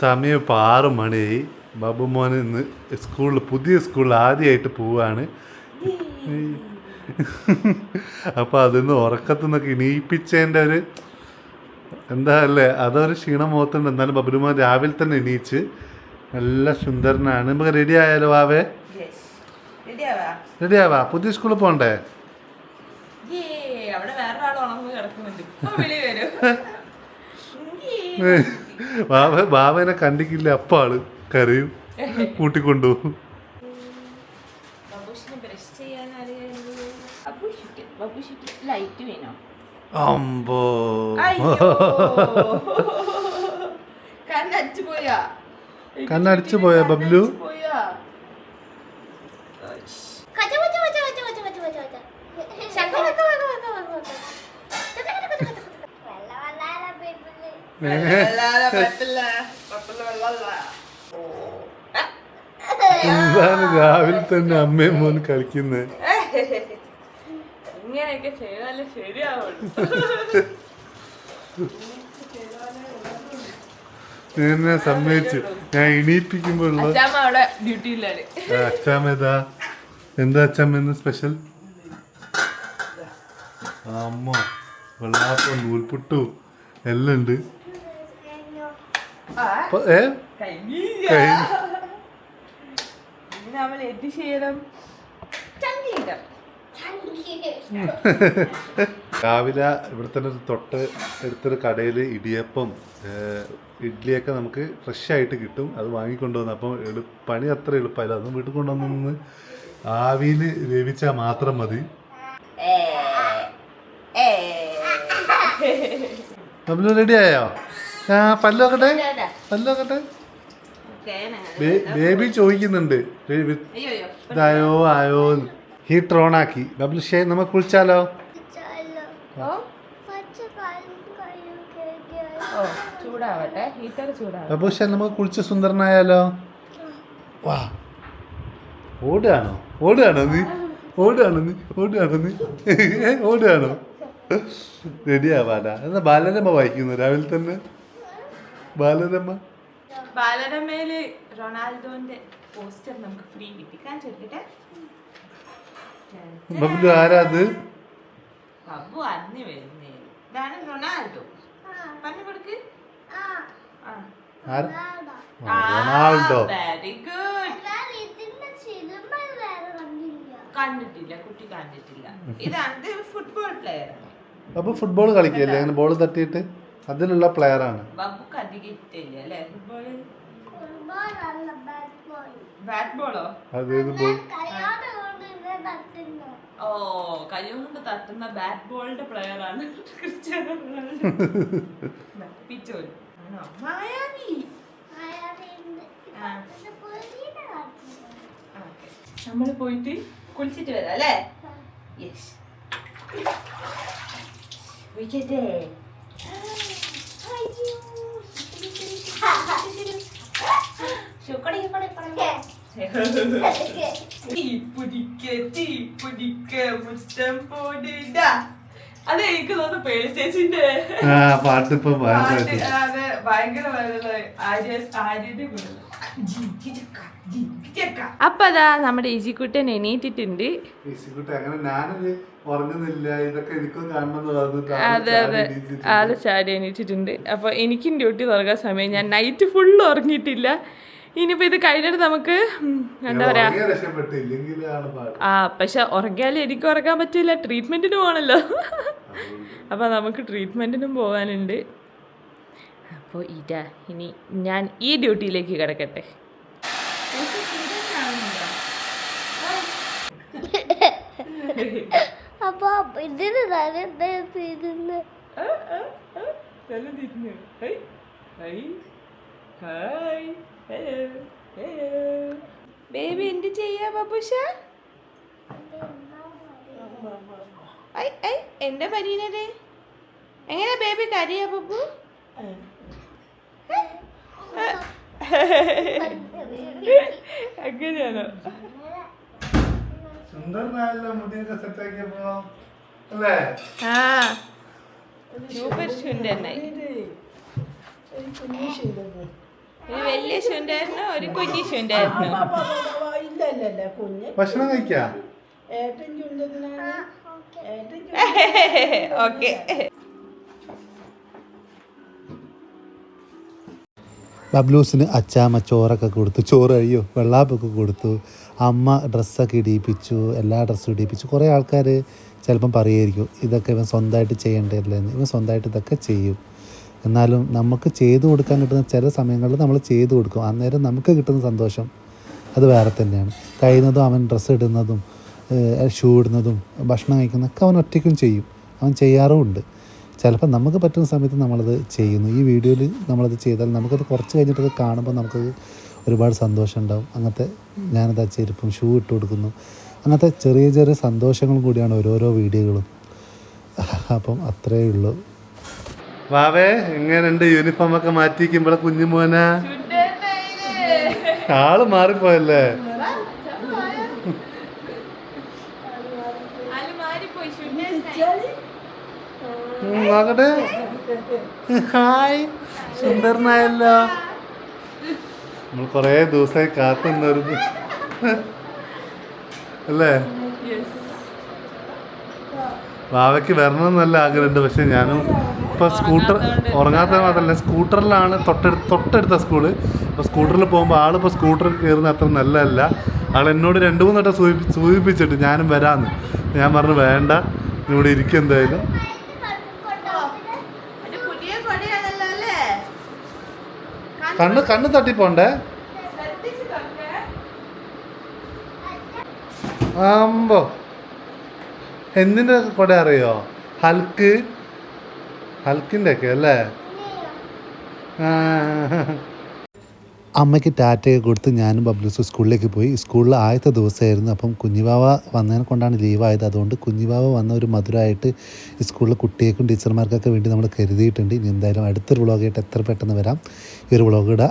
സമയം ഇപ്പോൾ 6 മണിയായി. ബാബു മോൻ ഇന്ന് സ്കൂളിൽ പുതിയ സ്കൂളിൽ ആദ്യമായിട്ട് പോവാണ്. അപ്പോൾ അതിന്ന് ഉറക്കത്തു നിന്നൊക്കെ എണീപ്പിച്ചതിൻ്റെ ഒരു എന്താ അല്ലേ, അതൊരു ക്ഷീണം മുഖത്തുണ്ട്. എന്നാലും ബബുലുമോൻ രാവിലെ തന്നെ എണീച്ച് നല്ല സുന്ദരനാണ്. നമുക്ക് റെഡി ആയാലോ? ആവേ റെഡി ആവാ, പുതിയ സ്കൂളിൽ പോകണ്ടേ? ബാബേനെ കണ്ടിക്കില്ല, അപ്പൊ ആള് കരയും, കൂട്ടിക്കൊണ്ടുപോകും. അമ്പോ കണ്ണടിച്ചു പോയാ ബബ്ലു? എന്താണ് രാവിലെ തന്നെ അമ്മയും മോന് കളിക്കുന്നത്? ഇങ്ങനെയൊക്കെ ചെയ്താലേ ശരിയാവുള്ളൂ. എന്നെ സമ്മതിച്ചു. ഞാൻ എണീപ്പിക്കുമ്പോൾ ഡ്യൂട്ടിയിലാണ്. അച്ചാമ്മ ഏതാ? എന്താ അച്ചാമ്മ ഇന്ന് സ്പെഷ്യൽ? അമ്മ വെള്ളാപ്പം നൂൽപുട്ടു എല്ലാം ഉണ്ട്. രാവിലെ ഇവിടെ തന്നെ ഒരു തൊട്ട് എടുത്തൊരു കടയിൽ ഇടിയപ്പം ഇഡ്ഡലിയൊക്കെ നമുക്ക് ഫ്രഷ് ആയിട്ട് കിട്ടും. അത് വാങ്ങിക്കൊണ്ടുവന്നു. അപ്പം പണി അത്ര എളുപ്പമായില്ല. അതും വീട്ടിൽ കൊണ്ടുവന്ന് ആവിയിൽ വേവിച്ചാൽ മാത്രം മതി. ബബ്ലു റെഡി ആയോ? പല്ലോക്കട്ടെ, പല്ലോക്കട്ടെ. ബേബി ചോദിക്കുന്നുണ്ട് ഇതായോ ആയോ. ഹീറ്റർ ഓൺ ആക്കി. ബബ്ലു ഷേ നമുക്ക് കുളിച്ചാലോ? ബബ്ലു ഷേ നമുക്ക് കുളിച്ച് സുന്ദരനായാലോ? വാ, ഓടുകയാണോ? ഓടുകയാണോ നീ? ഓടുകയാണോ നീ? ഓടുകയാണോ നീ? ഓടുകയാണോ? റെഡി ആവാടാ. എന്നാ ബാലരമ വായിക്കുന്നു രാവിലെ തന്നെ. ബാലരമ, ബാലരമയില് റൊണാൾഡോന്റെ പോസ്റ്റർ നമുക്ക് ഫ്രീ കിട്ടി. കാണിച്ചെടുക്കട്ടെ. ബബ്ലു ആരാ അത്? ബബ്ബു അറിഞ്ഞു വരുന്നേ. ഇതാണ് റൊണാൾഡോ. പറഞ്ഞു കൊടുക്ക്. റൊണാൾഡോ. Very good. കണ്ടിട്ടില്ല, കുട്ടി കണ്ടിട്ടില്ല. ഇതാണ് ഫുട്ബോൾ പ്ലെയർ. അപ്പൊ ഫുട്ബോൾ കളിക്കല്ലേ? അങ്ങനെ ബോൾ തട്ടിയിട്ട് അതിലുള്ള പ്ലെയർ ആണ്. ബബ്ബുക്ക് അധികം ഇഷ്ടമില്ല അല്ലേ ഫുട്ബോള്? ബാറ്റ് ബോളോ? അതേത് ബോൾ? ഓ, കൈ കൊണ്ട് തട്ടുന്ന ബാറ്റ് ബോളിന്റെ പ്ലെയർ ആണ് ക്രിസ്ത്യാനോ റൊണാൾഡോ. മായാവി. നമ്മള് പോയിട്ട് കുളിച്ചിട്ട് വരാം അല്ലേ? യെസ്. അതെ, എനിക്ക് തോന്നുന്നു പേഴ്സേസിന്റെ പാട്ട് ഇപ്പൊ ഭയങ്കര ആര്യന്റെ. അപ്പൊ അതാ നമ്മുടെ ഈജിക്കുട്ടൻ എണീറ്റിട്ടുണ്ട്. അതെ അതെ, ആള് ചാടി എണീറ്റിട്ടുണ്ട്. അപ്പൊ എനിക്കും ഡ്യൂട്ടി തുറക്കാൻ സമയം. ഞാൻ നൈറ്റ് ഫുള്ള് ഉറങ്ങിയിട്ടില്ല. ഇനിയിപ്പോ ഇത് കഴിഞ്ഞിട്ട് നമുക്ക് എന്താ പറയാ, പക്ഷെ ഉറങ്ങിയാലും എനിക്ക് ഉറങ്ങാൻ പറ്റില്ല, ട്രീറ്റ്മെന്റിന് പോകണല്ലോ. അപ്പൊ നമുക്ക് ട്രീറ്റ്മെന്റിനും പോകാനുണ്ട്. അപ്പോൾ ഇതാ ഇനി ഞാൻ ഈ ഡ്യൂട്ടിയിലേക്ക് കിടക്കട്ടെ. അപ്പൊ ഇതിന് ബേബി എന്ത് ചെയ്യാ ബബുഷ? എന്റെ പരീനത് എങ്ങനെ ബേബി കരയാ ബബു? അങ്ങനെയാണോ? സൂപ്പർ ചുണ്ടനായി. വലിയ ഷൂണ്ടായിരുന്നു ഒരു കുഞ്ഞി ഷൂണ്ടായിരുന്നു. ഇല്ല കുഞ്ഞ് ഭക്ഷണം കഴിക്കാം. ഏട്ടൻ ചുണ്ടതിനാണ് ഓക്കെ. ബബ്ലൂസിന് അച്ചാമ്മ ചോറൊക്കെ കൊടുത്തു, ചോറ് കഴിയോ വെള്ളാപ്പൊക്കെ കൊടുത്തു, അമ്മ ഡ്രസ്സൊക്കെ ഇടിയിപ്പിച്ചു, എല്ലാ ഡ്രസ്സും ഇടിയിപ്പിച്ചു. കുറേ ആൾക്കാർ ചിലപ്പം പറയുമായിരിക്കും ഇതൊക്കെ ഇവൻ സ്വന്തമായിട്ട് ചെയ്യേണ്ടതല്ലേ എന്ന്. ഇവൻ സ്വന്തമായിട്ട് ഇതൊക്കെ ചെയ്യും. എന്നാലും നമുക്ക് ചെയ്തു കൊടുക്കാൻ കിട്ടുന്ന ചില സമയങ്ങളിൽ നമ്മൾ ചെയ്തു കൊടുക്കും. അന്നേരം നമുക്ക് കിട്ടുന്ന സന്തോഷം അത് വേറെ തന്നെയാണ്. കഴിയുന്നതും അവൻ ഡ്രസ്സ് ഇടുന്നതും ഷൂ ഇടുന്നതും ഭക്ഷണം കഴിക്കുന്നതൊക്കെ അവൻ ഒറ്റയ്ക്കും ചെയ്യും, അവൻ ചെയ്യാറുമുണ്ട്. ചിലപ്പോൾ നമുക്ക് പറ്റുന്ന സമയത്ത് നമ്മളത് ചെയ്യുന്നു. ഈ വീഡിയോയിൽ നമ്മളത് ചെയ്താൽ നമുക്കത് കുറച്ച് കഴിഞ്ഞിട്ടത് കാണുമ്പോൾ നമുക്കത് ഒരുപാട് സന്തോഷം ഉണ്ടാവും. അങ്ങനത്തെ ഞാനത് ചെരുപ്പും ഷൂ ഇട്ട് കൊടുക്കുന്നു, അങ്ങനത്തെ ചെറിയ ചെറിയ സന്തോഷങ്ങളും കൂടിയാണ് ഓരോരോ വീഡിയോകളും. അപ്പം അത്രയേ ഉള്ളൂ. വാവേ എങ്ങനെയുണ്ട് യൂണിഫോമൊക്കെ മാറ്റിക്കുമ്പോഴെ കുഞ്ഞുമോനാ? ആള് മാറിപ്പോയല്ലേ? നോക്കട്ടെ. ഹായ്, സുന്ദരനായല്ലോ. നമ്മൾ കൊറേ ദിവസമായി കാത്തുന്നൊരു അല്ലേ? വാവയ്ക്ക് വരണം നല്ല ആഗ്രഹമുണ്ട്. പക്ഷെ ഞാനും ഇപ്പോൾ സ്കൂട്ടർ ഉറങ്ങാത്ത മാത്രമല്ല, സ്കൂട്ടറിലാണ് തൊട്ടടുത്ത സ്കൂള്. അപ്പോൾ സ്കൂട്ടറിൽ പോകുമ്പോൾ ആളിപ്പോൾ സ്കൂട്ടറിൽ കയറുന്ന അത്ര നല്ലതല്ല. ആൾ എന്നോട് 2-3 വട്ടം സൂചിപ്പിച്ചിട്ട് ഞാനും വരാമെന്ന്. ഞാൻ പറഞ്ഞു വേണ്ട, ഇവിടെ ഇരിക്കും എന്തായാലും. കണ്ണ് തട്ടിപ്പോണ്ടേ? ആമ്പോ എന്തിൻ്റെ കൊട അറിയോ? ഹൽക്കിൻ്റെ ഒക്കെ അല്ലേ? അമ്മയ്ക്ക് ടാറ്റയൊക്കെ കൊടുത്ത് ഞാനും ബബ്ലൂസ് സ്കൂളിലേക്ക് പോയി. സ്കൂളിൽ ആദ്യത്തെ ദിവസമായിരുന്നു. അപ്പം കുഞ്ഞിവാവ വന്നതിനെ കൊണ്ടാണ് ലീവായത്. അതുകൊണ്ട് കുഞ്ഞിവാവ വന്ന ഒരു മധുരമായിട്ട് ഈ സ്കൂളിലെ കുട്ടികൾക്കും ടീച്ചർമാർക്കൊക്കെ വേണ്ടി നമ്മൾ കരുതിയിട്ടുണ്ട്. ഇനി എന്തായാലും അടുത്തൊരു വ്ളോഗായിട്ട് എത്ര പെട്ടെന്ന് വരാം. ഈ ഒരു വ്ളോഗ് ഇടാം.